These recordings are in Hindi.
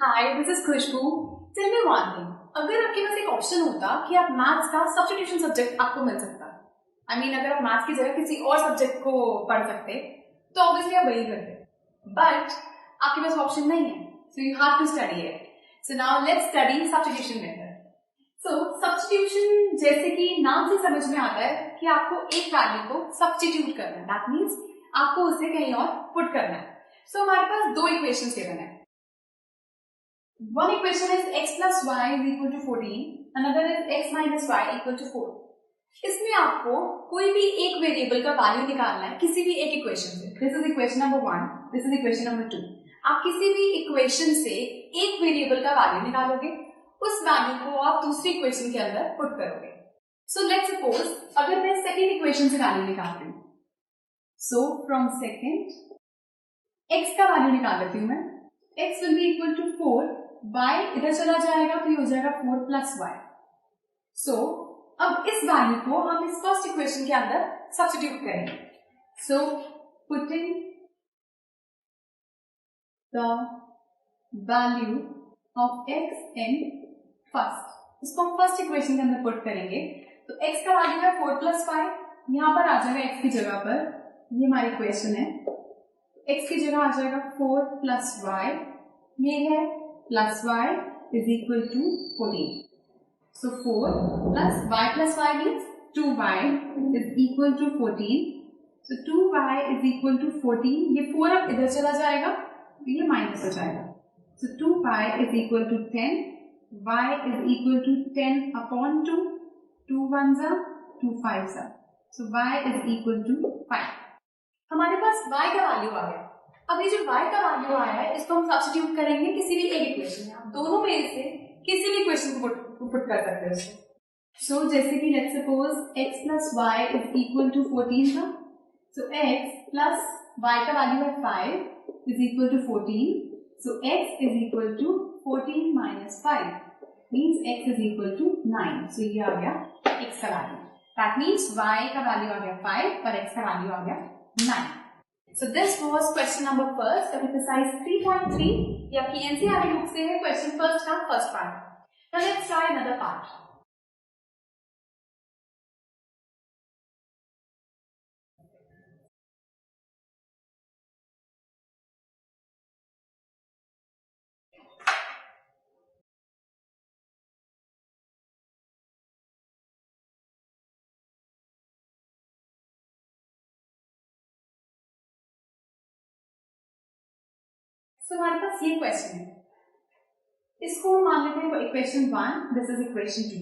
Hi, this is Khushboo. Tell me one thing, अगर आपके पास एक ऑप्शन होता कि आप मैथ्स का सब्स्टिट्यूशन सब्जेक्ट आपको मिल सकता, अगर आप मैथ्स की जगह किसी और सब्जेक्ट को पढ़ सकते तो ऑब्वियसली आप वही करते, बट आपके पास ऑप्शन नहीं है, so you have to study it. So now let's study substitution method. So substitution जैसे कि नाम से समझ में आता है कि आपको एक वैल्यू को सब्स्टिट्यूट करना है, दैट मीन्स आपको उसे कहीं और पुट करना है। सो हमारे पास दो इक्वेशंस गिवन है। One equation is x plus y is equal to 14, another is x minus y equal to 4. इसमें आपको कोई भी एक वेरिएबल का वैल्यू निकालना है किसी भी एक इक्वेशन से। This is equation number 1, this is equation number 2। आप किसी भी इक्वेशन से एक वेरिएबल का वैल्यू निकालोगे, उस वैल्यू को आप दूसरी इक्वेशन के अंदर पुट करोगे। सो लेट्स सपोज अगर मैं सेकेंड इक्वेशन से वैल्यू निकाल रही हूँ, सो फ्रॉम सेकेंड x का वैल्यू निकाल लेती हूँ मैं। x will be equal to 4, y इधर चला जाएगा तो ये हो जाएगा 4 प्लस वाई। सो अब इस वैल्यू को हम इस फर्स्ट इक्वेशन के अंदर सब्स्टिट्यूट करेंगे। So putting the value of x in first, इसको हम फर्स्ट इक्वेशन के अंदर पुट करेंगे। तो x का वैल्यू है 4 प्लस वाई, यहां पर आ जाएगा x की जगह पर, ये हमारी इक्वेशन है, x की जगह आ जाएगा 4 प्लस वाई, ये है plus y is equal to 14. So 4 plus y means 2y is equal to 14. So 2y is equal to 14. ये 4 अब इधर चला जाएगा तो ये माइनस हो जाएगा। So 2y is equal to 10. y is equal to 10 upon 2. 2 ones are 2 fives are. So y is equal to 5. हमारे पास y का वैल्यू आ गया। अब ये जो y का वैल्यू आया है इसको हम सब्स्टिट्यूट करेंगे किसी भी एक इक्वेशन में। आप दोनों में से किसी भी इक्वेशन को पुट कर सकते हो। सो जैसे कि let's suppose x plus y is equal to 14 था, सो x प्लस y का वैल्यू है 5 is equal to 14, so x is equal to 14 minus 5 means x is equal to 9। So ये आ गया x का वैल्यू, दैट मीन्स y का वैल्यू आ गया 5 और x का वैल्यू आ गया 9। So this was question number first of exercise 3.3 या PNCRT बुक से है question first का first part। Now let's try another part। So हमारे पास ये क्वेश्चन है, इसको हम मान लेते हैं इक्वेशन 1, दिस इज इक्वेशन 2।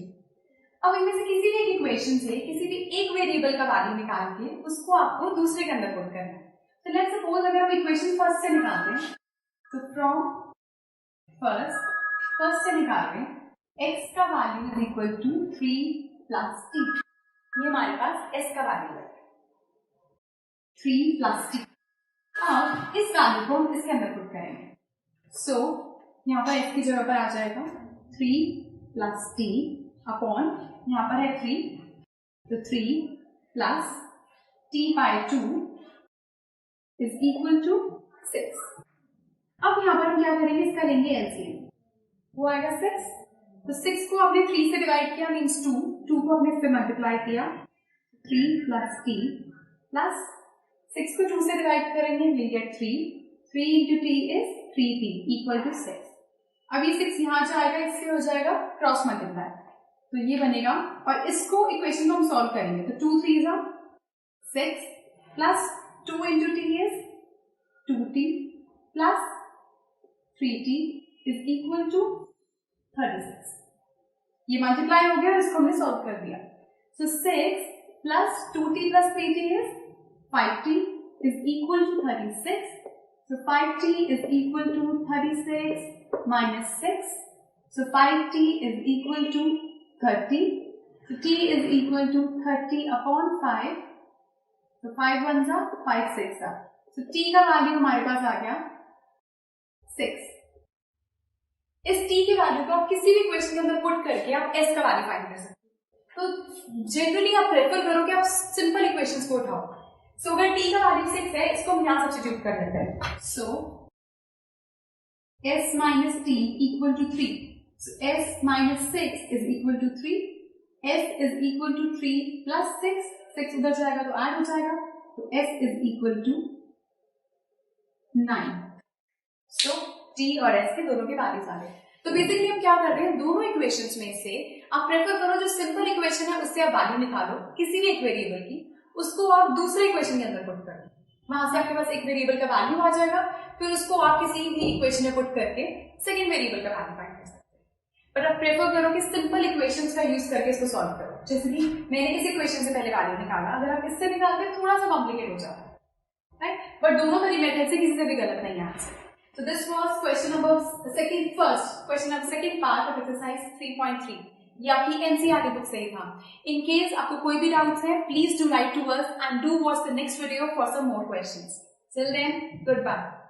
अब इनमें से किसी भी एक इक्वेशन से किसी भी एक वेरिएबल का वैल्यू निकाल के उसको आपको दूसरे के अंदर पुट करना है। तो लेट्स सपोज अगर हम इक्वेशन फर्स्ट से निकालते हैं, तो फ्रॉम फर्स्ट से निकाल रहे हैं x का value is equal to 3 plus t, ये हमारे पास s का वैल्यू है 3 प्लस t। अब इस वैल्यू को हम इसके अंदर पुट करेंगे। सो यहाँ पर x की जगह पर आ जाएगा 3 प्लस t अपॉन यहाँ पर है 3, तो 3 plus t by 2 is equal to 6। अब यहाँ पर हम क्या करेंगे, इसका लेंगे एलसीएम, वो आएगा 6। तो 6 को आपने 3 से डिवाइड किया मीन्स 2 को आपने इससे मल्टीप्लाई किया, 3 प्लस t प्लस 6 को 2 से डिवाइड करेंगे, will get 3 into t is 3t equal to 6। अब ये 6 यहाँ जाएगा, इससे हो जाएगा क्रॉस मल्टीप्लाई, तो ये बनेगा और इसको इक्वेशन को हम सॉल्व करेंगे तो 2 3 जा 6 plus 2 into t is 2t plus 3t is equal to 36। ये मल्टीप्लाई हो गया, इसको हमने सॉल्व कर दिया। सो 6 plus 2t plus 3t is 5t is equal to 36. So 5t is equal to 36 minus 6. So 5t is equal to 30. So t is equal to 30 upon 5. So 5 ones are 5 6 are. So t का वैल्यू हमारे पास आ गया 6। इस t के वैल्यू को आप किसी भी क्वेश्चन के अंदर पुट करके आप s का वैल्यू फाइंड कर सकते हैं। तो जनरली आप प्रेफर करो कि आप सिंपल इक्वेशंस को उठाओ। सो अगर t का वैल्यू 6 है, इसको हम यहाँ सब्स्टिट्यूट कर लेते हैं। सो s minus t equal to 3. So s minus 6 is equal to 3. s is equal to 3 plus 6. 6 उधर जाएगा तो ऐड हो जाएगा, तो s is equal to 9. So t और s के दोनों के वैल्यूज आ गए. तो बेसिकली हम क्या कर रहे हैं, दोनों इक्वेशंस में से आप प्रेफर करो जो सिंपल इक्वेशन है उससे आप वैल्यू निकालो किसी भी एक वेरिएबल की, उसको आप दूसरे इक्वेशन के अंदर पुट करो, वहां से आपके पास एक वेरिएबल का वैल्यू आ जाएगा, फिर उसको आप किसी भी इक्वेशन में पुट करके सेकंड वेरिएबल का वैल्यू फाइंड कर सकते हैं. बट आप प्रेफर करो कि सिंपल इक्वेशंस का यूज करके इसको सॉल्व करो. जैसे कि मैंने इस इक्वेशन से पहले वैल्यू निकाला, अगर आप इससे निकालते हैं थोड़ा सा कॉम्प्लिकेट हो जाता है, राइट? बट दोनों मेरी मेथड से किसी से भी गलत नहीं है answer. So this was question number second part of exercise 3.3. ये आपकी NCERT बुक से ही था. In case आपको कोई भी डाउट्स है, please do write to us and do watch the next video for some more questions. Till then, goodbye.